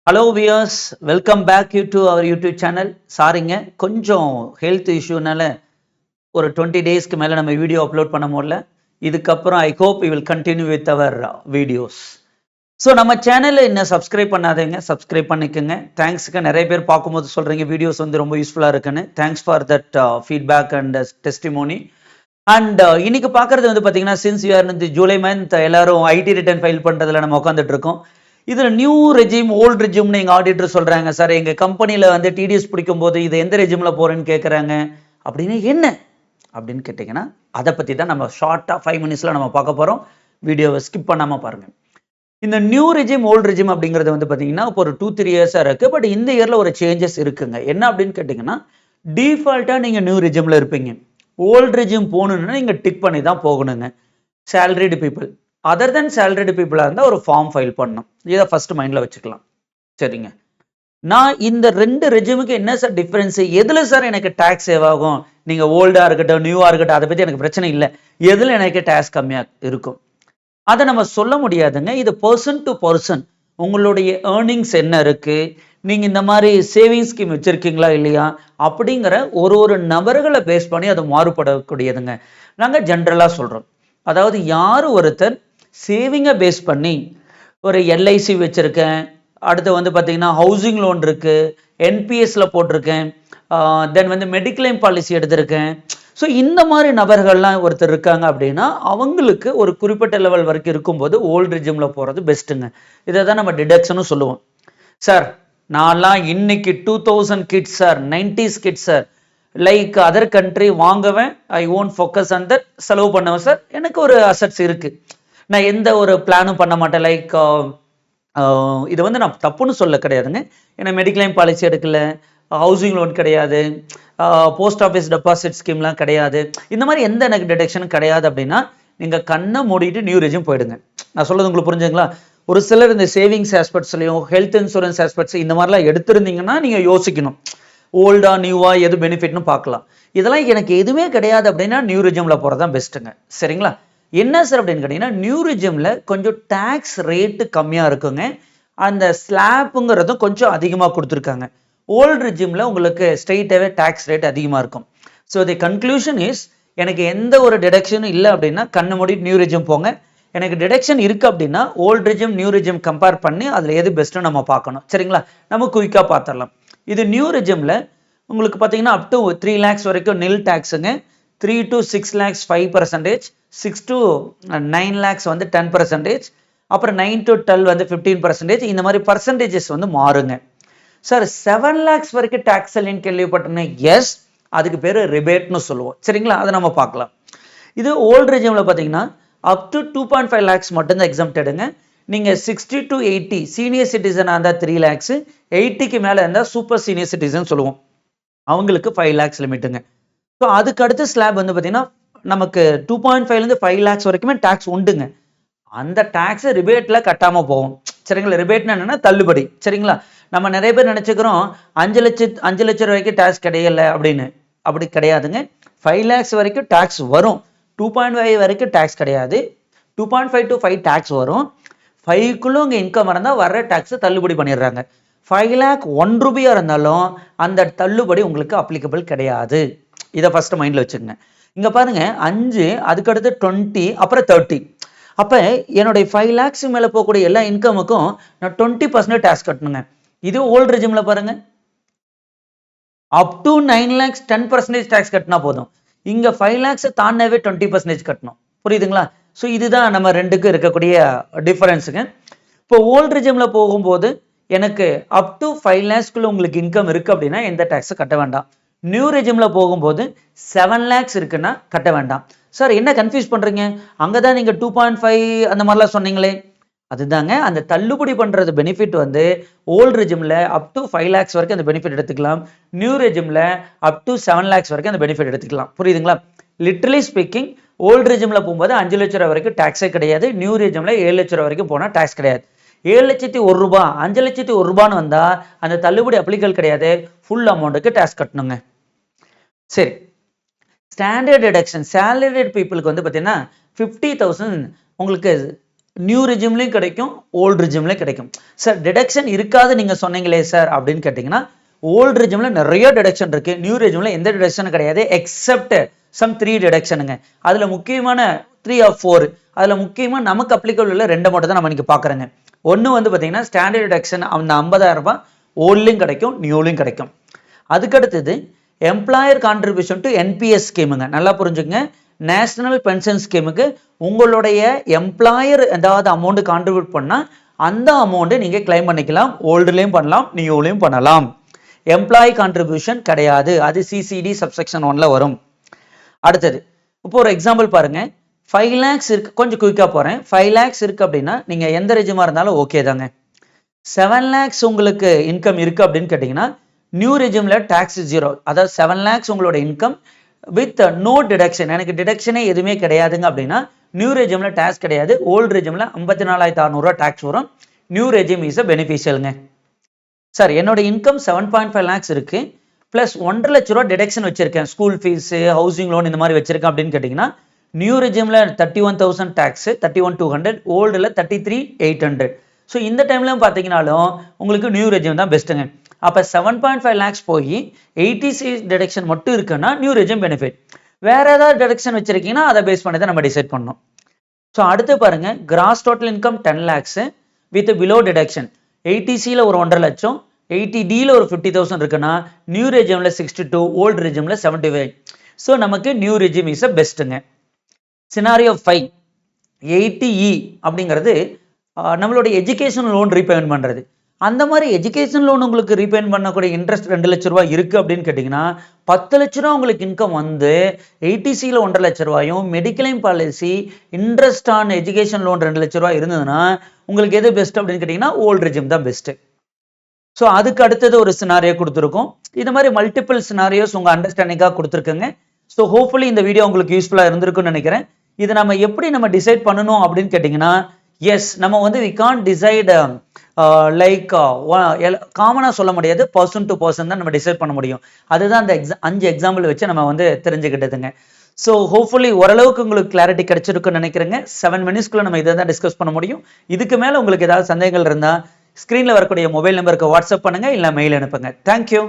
Hello viewers, welcome back to our YouTube channel. சாரிங்க, கொஞ்சம் health இஷ்யூனால ஒரு 20 டேஸ்க்கு மேலே நம்ம வீடியோ அப்லோட் பண்ண முடியல. இதுக்கப்புறம் I hope we will continue with our videos. So நம்ம சேனலில் இன்னும் சப்ஸ்கிரைப் பண்ணாதீங்க, சப்ஸ்கிரைப் பண்ணிக்கோங்க. தேங்க்ஸுக்கு நிறைய பேர் பார்க்கும்போது சொல்கிறீங்க வீடியோஸ் வந்து ரொம்ப யூஸ்ஃபுல்லாக இருக்குன்னு. Thanks for that feedback and testimony. And இன்னைக்கு பார்க்குறது வந்து பார்த்தீங்கன்னா, சின்ஸ் யூ ஆர் இந்த ஜூலை மந்த் எல்லாரும் ஐடி ரிட்டர்ன் ஃபைல் பண்ணுறதுல நம்ம உட்காந்துட்டு இருக்கோம். இதுல நியூ ரெஜிம் ஓல்டு ரெஜிம்னு எங்க ஆடிட்டர் சொல்றாங்க. சார், எங்க கம்பெனில வந்து டிடிஎஸ் பிடிக்கும் போது இது எந்த ரெஜிம்ல போறேன்னு கேட்கறாங்க. அப்படின்னு என்ன அப்படின்னு கேட்டீங்கன்னா, அதை பத்தி தான் நம்ம ஷார்ட்டா 5 மினிட்ஸ்ல நம்ம பார்க்க போறோம். வீடியோவை ஸ்கிப் பண்ணாம பாருங்க. இந்த நியூ ரெஜிம் ஓல்டு ரெஜிம் அப்படிங்கிறது வந்து பாத்தீங்கன்னா இப்போ ஒரு 2-3 இயர்ஸா இருக்கு. பட் இந்த இயர்ல ஒரு சேஞ்சஸ் இருக்குங்க. என்ன அப்படின்னு கேட்டீங்கன்னா, டிஃபால்ட்டா நீங்க நியூ ரெஜிம்ல இருப்பீங்க. ஓல்டு ரெஜிம் போகணும்னா நீங்க டிக் பண்ணி தான் போகணுங்க. சேலரிடு பீப்புள், அதர் தென் சேலரிடு பீப்புளா இருந்தால் ஒரு ஃபார்ம் ஃபைல் பண்ணணும். இதை ஃபர்ஸ்ட் மைண்ட்ல வச்சுக்கலாம். சரிங்க, நான் இந்த ரெண்டு ரெஜிமுக்கு என்ன சார் டிஃபரன்ஸ், எதுல சார் எனக்கு டாக்ஸ் சேவ் ஆகும்? நீங்க ஓல்டா இருக்கட்டும் நியூவா இருக்கட்டும் அதை பத்தி எனக்கு பிரச்சனை இல்லை. எதுல எனக்கு டாக்ஸ் கம்மியா இருக்கும் அதை நம்ம சொல்ல முடியாதுங்க. இது பர்சன் டு பர்சன், உங்களுடைய ஏர்னிங்ஸ் என்ன இருக்கு, நீங்க இந்த மாதிரி சேவிங் ஸ்கீம் வச்சிருக்கீங்களா இல்லையா அப்படிங்கிற ஒரு நபர்களை பேஸ் பண்ணி அது மாறுபடக்கூடியதுங்க. நாங்க ஜென்ரலா சொல்றோம். அதாவது யார் ஒருத்தர் சேவிங்கை பேஸ் பண்ணி ஒரு எல்ஐசி வச்சிருக்கேன், அடுத்து வந்து பார்த்தீங்கன்னா ஹவுசிங் லோன் இருக்கு, என்பிஎஸ்ல போட்டிருக்கேன், தென் வந்து மெடிக்ளைம் பாலிசி எடுத்திருக்கேன். ஸோ இந்த மாதிரி நபர்கள்லாம் ஒருத்தர் இருக்காங்க அப்படின்னா அவங்களுக்கு ஒரு குறிப்பிட்ட லெவல் வரைக்கும் இருக்கும்போது ஓல்டு ரெஜிம்ல போகிறது பெஸ்ட்டுங்க. இதை தான் நம்ம டிடக்ஷனும் சொல்லுவோம். சார், நான்லாம் இன்னைக்கு 2000 kids sir, 90s kids sir, like other country வாங்குவேன், I won't focus on that, செலவு பண்ணுவேன் சார், எனக்கு ஒரு அசட்ஸ் இருக்கு, நான் எந்த ஒரு பிளானும் பண்ண மாட்டேன். லைக் இது வந்து நான் தப்புன்னு சொல்ல கிடையாதுங்க. ஏன்னா மெடிக்ளைம் பாலிசி எடுக்கல, ஹவுசிங் லோன் கிடையாது, போஸ்ட் ஆஃபீஸ் டெபாசிட் ஸ்கீம்லாம் கிடையாது, இந்த மாதிரி எந்த எனக்கு டிடெக்ஷனும் கிடையாது அப்படின்னா நீங்க கண்ணை மூடிட்டு நியூ ரெஜிம் போயிடுங்க. நான் சொல்றது உங்களுக்கு புரிஞ்சுங்களா? ஒரு சிலர் இந்த சேவிங்ஸ் ஆஸ்பெக்ட்ஸ்லையும் ஹெல்த் இன்சூரன்ஸ் ஆஸ்பெக்ட்ஸ் இந்த மாதிரிலாம் எடுத்திருந்தீங்கன்னா நீங்க யோசிக்கணும், ஓல்டா நியூவா எது பெனிஃபிட்னு பார்க்கலாம். இதெல்லாம் எனக்கு எதுவுமே கிடையாது அப்படின்னா நியூ ரெஜிம்ல போறதான் பெஸ்ட்டுங்க. சரிங்களா? என்ன சார் அப்படின்னு கேட்டீங்கன்னா, நியூ ரெஜிம்ல கொஞ்சம் டாக்ஸ் ரேட்டு கம்மியா இருக்குங்க. அந்த ஸ்லாப்புங்கிறதும் கொஞ்சம் அதிகமாக கொடுத்துருக்காங்க. ஓல்டு ரெஜிம்ல உங்களுக்கு ஸ்ட்ரெயிட்டாவே டாக்ஸ் ரேட் அதிகமாக இருக்கும். ஸோ தி கன்க்ளூஷன் இஸ், எனக்கு எந்த ஒரு டிடக்ஷனும் இல்லை அப்படின்னா கண்ணு மூடிட்டு நியூ ரெஜிம் போங்க. எனக்கு டிடக்ஷன் இருக்கு அப்படின்னா old regime new regime compare பண்ணி அதில் எது பெஸ்ட்டு நம்ம பார்க்கணும். சரிங்களா? நம்ம குயிக்காக பார்த்துடலாம். இது நியூ ரெஜிம்ல உங்களுக்கு பார்த்தீங்கன்னா அப் டு 3 lakhs வரைக்கும் நில் டாக்ஸுங்க, 3 to 6 lakhs 5%, 6 to 9 lakhs வந்து 10%, அப்புறம் 9 to 12 வந்து 15%. இந்த மாதிரி பர்சன்டேஜஸ் வந்து மாறுங்க. சார், 7 lakhs வரைக்கும் டாக்ஸ் இல்லைன்னு கேள்விப்பட்டேன். எஸ், அதுக்கு பேர் ரிபேட்னு சொல்லுவோம். சரிங்களா? அதை நம்ம பார்க்கலாம். இது ஓல்டு ரெஜிம்ல பார்த்தீங்கன்னா அப் டு 2.5 lakhs மட்டும்தான் எக்ஸம்ப்டடுங்க. நீங்க 60 to 80 சீனியர் சிட்டிசனாக இருந்தால் 3 lakhs, 80க்கு மேலே இருந்தால் சூப்பர் சீனியர் சிட்டிசன் சொல்லுவோம், அவங்களுக்கு 5 lakhs லிமிட்டுங்க. ஸோ அதுக்கு அடுத்த ஸ்லாப் வந்து பார்த்தீங்கன்னா நமக்கு 2.5லேருந்து 5 lakhs வரைக்குமே டாக்ஸ் உண்டுங்க. அந்த டாக்ஸ் ரிபேட்ல கட்டாம போகும். சரிங்களா? ரிபேட்னா என்னன்னா தள்ளுபடி. சரிங்களா? நம்ம நிறைய பேர் நினைச்சுக்கிறோம் 5 லட்சம் ரூபாய்க்கு டாக்ஸ் கிடையல அப்படின்னு. அப்படி கிடையாதுங்க. 5 lakhs வரைக்கும் டாக்ஸ் வரும். 2.5 வரைக்கும் டாக்ஸ் கிடையாது. 2.5 to 5 டாக்ஸ் வரும். 5க்குள்ள உங்க இன்கம் இருந்தால் வர்ற டாக்ஸ் தள்ளுபடி பண்ணிடுறாங்க. 5 lakh 1 ரூபியா இருந்தாலும் அந்த தள்ளுபடி உங்களுக்கு அப்ளிகபிள் கிடையாது. இதை ஃபர்ஸ்ட் மைண்ட்ல வச்சுக்கோங்க. இங்க பாருங்க, 5, அதுக்கடுத்து 20, அப்புறம் 30. அப்ப என்னுடைய 5 lakhs மேல போகக்கூடிய எல்லா இன்கமுக்கும் நான் 20% டாக்ஸ் கட்டணுங்க. இது ஓல்டு ரெஜிம்ல பாருங்க, அப் டு 9 lakhs 10% டாக்ஸ் கட்டினா போதும். இங்க 5 lakhs தாண்டவே 20% கட்டணும். புரியுதுங்களா? ஸோ இதுதான் நம்ம ரெண்டுக்கும் இருக்கக்கூடிய டிஃபரன்ஸுங்க. இப்போ ஓல்டு ரெஜிம்ல போகும்போது எனக்கு அப் டு 5 lakhsக்குள்ள உங்களுக்கு இன்கம் இருக்கு அப்படின்னா எந்த டாக்ஸும் கட்ட வேண்டாம். நியூ ரெஜிம்ல போகும்போது 7 lakhs இருக்குன்னா கட்ட வேண்டாம். சார், என்ன கன்ஃபியூஸ் பண்றீங்க? அங்கதான் நீங்க 2.5 அந்த மாதிரிலாம் சொன்னீங்களே. அதுதாங்க, அந்த தள்ளுபடி பண்றது பெனிஃபிட் வந்து ஓல்டு ரெஜிம்ல அப் டு 5 lakhs வரைக்கும் அந்த பெனிஃபிட் எடுத்துக்கலாம். நியூ ரெஜிம்ல அப் டு 7 lakhs வரைக்கும் அந்த பெனிஃபிட் எடுத்துக்கலாம். புரியுதுங்களா? லிட்டரலி ஸ்பீக்கிங், ஓல்டு ரெஜிம்ல போகும்போது 5 லட்சம் ரூபாய் வரைக்கும் டாக்ஸே கிடையாது. நியூ ரெஜிம்ல 7 லட்சம் ரூபாய் வரைக்கும் போனா டாக்ஸ் கிடையாது. 7,01,000 ரூபாய் 5,01,000 ரூபான்னு வந்தா அந்த தள்ளுபடி அப்ளிகல் கிடையாது. ஃபுல் அமௌண்ட்டுக்கு டாக்ஸ் கட்டணுங்க. சரி, ஸ்டாண்டர்ட் டிடக்ஷன் சேலரிட் பீப்புளுக்கு வந்து பார்த்தீங்கன்னா 50,000 உங்களுக்கு நியூ ரெஜிம்லையும் கிடைக்கும், ஓல்டு ரெஜிம்லையும் கிடைக்கும். சார் டிடக்ஷன் இருக்காது நீங்க சொன்னீங்களே சார் அப்படின்னு கேட்டிங்கன்னா, ஓல்டு ரெஜிம்ல நிறைய டிடக்ஷன் இருக்கு, நியூ ரெஜிம்ல எந்த டிடக்ஷனும் கிடையாது எக்ஸப்ட் சம் 3 டிடக்ஷனுங்க. அதுல முக்கியமான 3 or 4, அதுல முக்கியமா நமக்கு அப்ளிகபிள் உள்ள 2 மட்டும் தான் நம்ம இன்னைக்கு பாக்குறோங்க. ஒன்னு வந்து பாத்தீங்கன்னா ஸ்டாண்டர்ட் டிடக்ஷன் அந்த 50,000 ரூபாய் ஓல்ட்லயும் கிடைக்கும், நியூலையும் கிடைக்கும். அதுக்கு அடுத்தது எம்ப்ளாயர் கான்ட்ரிபியூஷன் டு என்பிஎஸ் ஸ்கீமுங்க. நல்லா புரிஞ்சுங்க, நேஷனல் பென்ஷன் ஸ்கீமுக்கு உங்களுடைய எம்ப்ளாயர் ஏதாவது அமௌண்ட் கான்ட்ரிபியூட் பண்ணா அந்த அமௌண்ட் நீங்க கிளைம் பண்ணிக்கலாம், ஓல்டுலயும் பண்ணலாம், நியூலையும் பண்ணலாம். எம்ப்ளாயி கான்ட்ரிபியூஷன் கிடையாது, அது சிசிடி சப்செக்ஷன் 1ல வரும். அடுத்தது இப்போ ஒரு எக்ஸாம்பிள் பாருங்க, 5 lakhs இருக்கு, கொஞ்சம் குயிக்கா போறேன். 5 lakhs இருக்கு அப்படின்னா நீங்க எந்த ரெஜிமா இருந்தாலும் ஓகே தாங்க. 7 lakhs உங்களுக்கு இன்கம் இருக்கு அப்படின்னு கேட்டீங்கன்னா நியூ ரெஜிம்ல டாக்ஸ் 0, அதாவது 7 lakhs உங்களோட இன்கம் வித் நோ டிடக்ஷன், எனக்கு டிடக்ஷனே எதுவுமே கிடையாதுங்க அப்படின்னா நியூ ரெஜிம்ல டாக்ஸ் கிடையாது, ஓல்டு ரெஜிம்ல 54,600 ரூபாய் டாக்ஸ் வரும். நியூ ரெஜிம் இஸ் பெனிஃபிஷியலுங்க. சார் என்னோட இன்கம் 7.5 lakhs இருக்கு, பிளஸ் 1.5 லட்ச ரூபா டிடக்ஷன் வச்சிருக்கேன், ஸ்கூல் ஃபீஸ், ஹவுசிங் லோன் இந்த மாதிரி வச்சிருக்கேன் அப்படின்னு கேட்டீங்கன்னா நியூ ரெஜிம்ல 31,000 டாக்ஸ், 31,200, ஓல்டுல 33,800. ஸோ இந்த டைம்ல பார்த்தீங்கன்னாலும் உங்களுக்கு நியூ ரெஜிம் தான் பெஸ்ட்டுங்க. அப்போ 7.5 lakhs போய் 80C டிடக்ஷன் மட்டும் இருக்குன்னா நியூ ரெஜிம் பெனிஃபிட். வேற ஏதாவது டிடக்ஷன் வச்சிருக்கீங்கன்னா அதை பேஸ் பண்ணி தான் நம்ம டிசைட் பண்ணணும். ஸோ அடுத்து பாருங்க, gross total income 10 lakhs with below deduction, 80Cல ஒரு 1.5 லட்சம், 80Dல ஒரு 50,000 இருக்குன்னா நியூ ரெஜிம்ல 62, ஓல்டு ரெஜிம்ல 75. ஸோ நமக்கு நியூ ரெஜிம் இஸ் பெஸ்ட்டுங்க. சினாரியோ 5 80E அப்படிங்கிறது நம்மளுடைய எஜுகேஷன் லோன் ரீபேமெண்ட் பண்றது. அந்த மாதிரி எஜுகேஷன் லோன் உங்களுக்கு ரீபேமெண்ட் பண்ணக்கூடிய இன்ட்ரெஸ்ட் 2 லட்ச ரூபாய் இருக்கு அப்படின்னு கேட்டீங்கன்னா 10 லட்ச ரூபா உங்களுக்கு இன்கம் வந்து 80Cல 1.5 லட்ச ரூபாயும், mediclaim policy interest on education loan 2 லட்ச ரூபாய் இருந்ததுன்னா உங்களுக்கு எது பெஸ்ட் அப்படின்னு கேட்டீங்கன்னா ஓல்டு ரெஜிம் தான் பெஸ்ட். ஸோ அதுக்கு அடுத்தது ஒரு சினாரியோ கொடுத்துருக்கோம். இது மாதிரி மல்டிபிள் சினாரியோஸ் உங்க அண்டர்ஸ்டாண்டிங்காக கொடுத்துருக்குங்க. ஸோ ஹோப்ஃபுல்லி இந்த வீடியோ உங்களுக்கு யூஸ்ஃபுல்லா இருந்திருக்குன்னு நினைக்கிறேன். இதை நம்ம எப்படி நம்ம டிசைட் பண்ணணும் அப்படின்னு கேட்டீங்கன்னா, எஸ் நம்ம வந்து வி கான்ட் டிசைட் லைக் காமனா சொல்ல முடியாது, பர்சன் டு பர்சன் தான் நம்ம டிசைட் பண்ண முடியும். அதுதான் அந்த 5 எக்ஸாம்பிள் வச்சு நம்ம வந்து தெரிஞ்சுக்கிட்டதுங்க. ஸோ ஹோப்ஃபுல்லி ஓரளவுக்கு உங்களுக்கு கிளாரிட்டி கிடைச்சிருக்குன்னு நினைக்கிறேங்க. 7 மினிட்ஸ்க்குள்ள நம்ம இதை தான் டிஸ்கஸ் பண்ண முடியும். இதுக்கு மேல உங்களுக்கு ஏதாவது சந்தேகங்கள் இருந்தா ஸ்கிரீன்ல வரக்கூடிய மொபைல் நம்பருக்கு வாட்ஸ்அப் பண்ணுங்க, இல்ல மெயில் அனுப்புங்க. தேங்க்யூ.